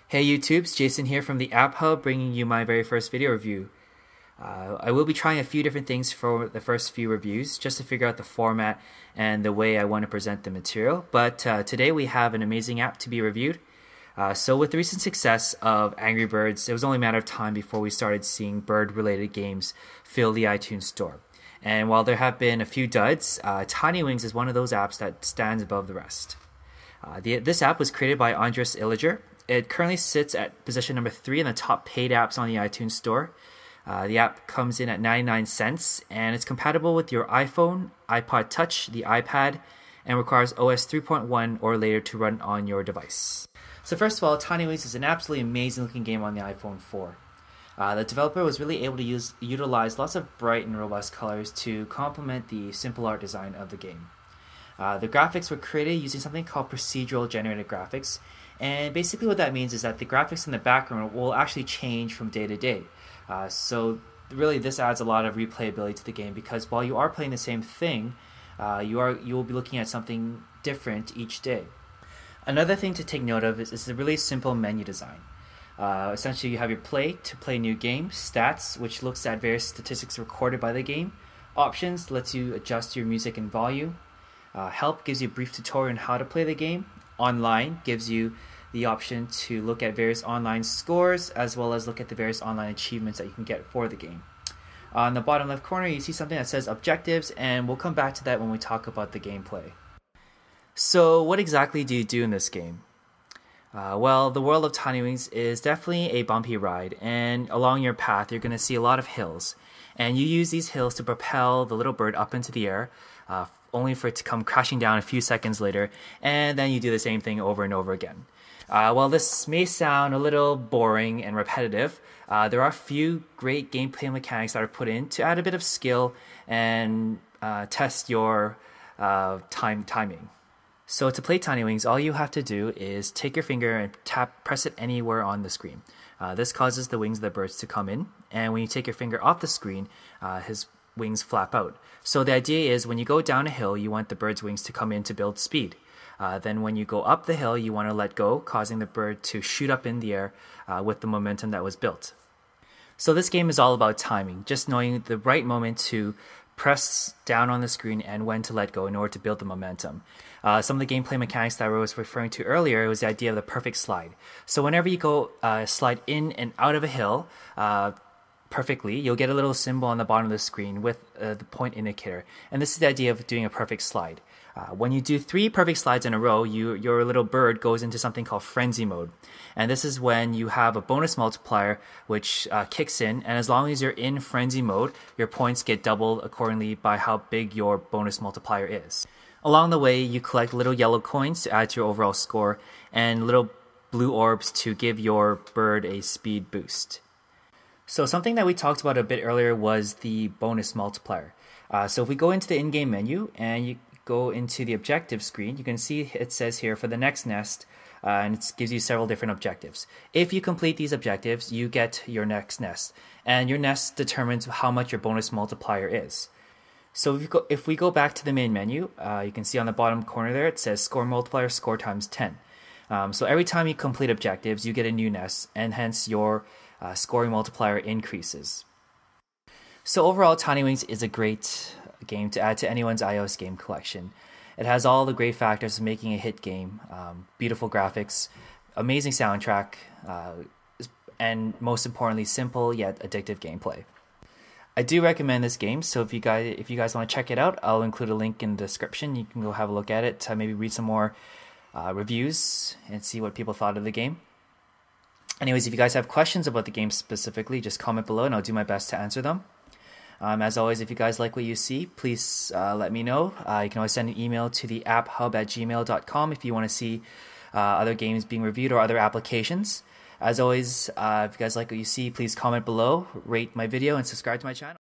Hey YouTubes, Jason here from the App Hub bringing you my very first video review. I will be trying a few different things for the first few reviews just to figure out the format and the way I want to present the material, but today we have an amazing app to be reviewed. So with the recent success of Angry Birds, it was only a matter of time before we started seeing bird-related games fill the iTunes store. And while there have been a few duds, Tinywings is one of those apps that stands above the rest. This app was created by Andres Illiger. It currently sits at position number 3 in the top paid apps on the iTunes Store. The app comes in at 99 cents and it's compatible with your iPhone, iPod Touch, the iPad, and requires OS 3.1 or later to run on your device. So first of all, Tinywings is an absolutely amazing looking game on the iPhone 4. The developer was really able to utilize lots of bright and robust colors to complement the simple art design of the game. The graphics were created using something called procedural generated graphics, and basically what that means is that the graphics in the background will actually change from day to day. So really this adds a lot of replayability to the game because while you are playing the same thing, you will be looking at something different each day. Another thing to take note of is the really simple menu design. Essentially you have your play to play new game, stats which looks at various statistics recorded by the game, options lets you adjust your music and volume, help gives you a brief tutorial on how to play the game, online gives you the option to look at various online scores as well as look at the various online achievements that you can get for the game. On the bottom left corner you see something that says objectives, and we'll come back to that when we talk about the gameplay. So what exactly do you do in this game? Well, the world of Tinywings is definitely a bumpy ride, and along your path you're going to see a lot of hills, and you use these hills to propel the little bird up into the air, only for it to come crashing down a few seconds later, and then you do the same thing over and over again. While this may sound a little boring and repetitive, there are a few great gameplay mechanics that are put in to add a bit of skill and test your timing. So to play Tinywings, all you have to do is take your finger and press it anywhere on the screen. This causes the wings of the birds to come in, and when you take your finger off the screen, his wings flap out. So the idea is when you go down a hill, you want the bird's wings to come in to build speed. Then when you go up the hill, you want to let go, causing the bird to shoot up in the air with the momentum that was built. So this game is all about timing, just knowing the right moment to press down on the screen and when to let go in order to build the momentum. Some of the gameplay mechanics that I was referring to earlier was the idea of the perfect slide. So whenever you go slide in and out of a hill perfectly, you'll get a little symbol on the bottom of the screen with the point indicator. And this is the idea of doing a perfect slide. When you do 3 perfect slides in a row, your little bird goes into something called frenzy mode. And this is when you have a bonus multiplier which kicks in, and as long as you're in frenzy mode, your points get doubled accordingly by how big your bonus multiplier is. Along the way, you collect little yellow coins to add to your overall score, and little blue orbs to give your bird a speed boost. So something that we talked about a bit earlier was the bonus multiplier. So if we go into the in-game menu and you go into the objective screen, you can see it says here for the next nest, and it gives you several different objectives. If you complete these objectives, you get your next nest, and your nest determines how much your bonus multiplier is. So if we go back to the main menu, you can see on the bottom corner there it says score multiplier, score times 10. So every time you complete objectives, you get a new nest, and hence your scoring multiplier increases. So overall, Tinywings is a great game to add to anyone's iOS game collection. It has all the great factors of making a hit game, beautiful graphics, amazing soundtrack, and most importantly, simple yet addictive gameplay. I do recommend this game, so if you guys want to check it out, I'll include a link in the description. You can go have a look at it to maybe read some more reviews and see what people thought of the game. Anyways, if you guys have questions about the game specifically, just comment below and I'll do my best to answer them. As always, if you guys like what you see, please let me know. You can always send an email to the apphub@gmail.com if you want to see other games being reviewed or other applications. As always, if you guys like what you see, please comment below, rate my video, and subscribe to my channel.